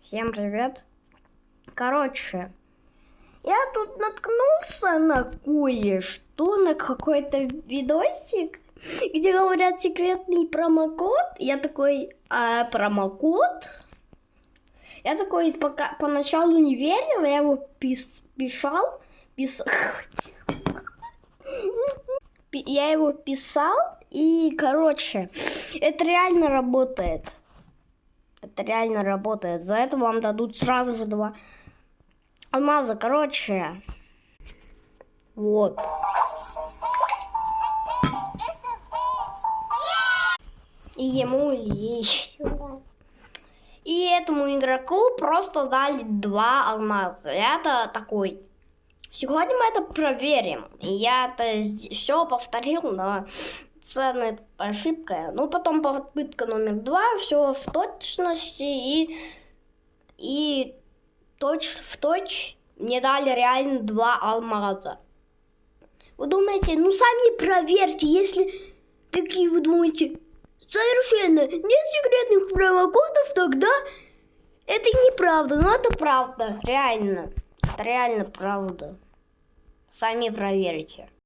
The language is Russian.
Всем привет. Короче, я тут наткнулся на кое-что, на какой-то видосик, где говорят секретный промокод. Я такой, промокод? Я такой поначалу не верил, я его писал. Я его писал, и, короче, это реально работает. Это реально работает. За это вам дадут сразу же 2 алмаза. Короче, вот. И ему еще. И этому игроку просто дали 2 алмаза. Я-то такой. Сегодня мы это проверим. Я-то все повторил, но ценная ошибка. Ну, потом попытка номер 2, все в точности и точь-в-точь мне дали реально 2 алмаза. Вы думаете, ну сами проверьте, если такие вы думаете, совершенно нет секретных промокодов, тогда это неправда. Но это правда, реально. Это реально правда. Сами проверьте.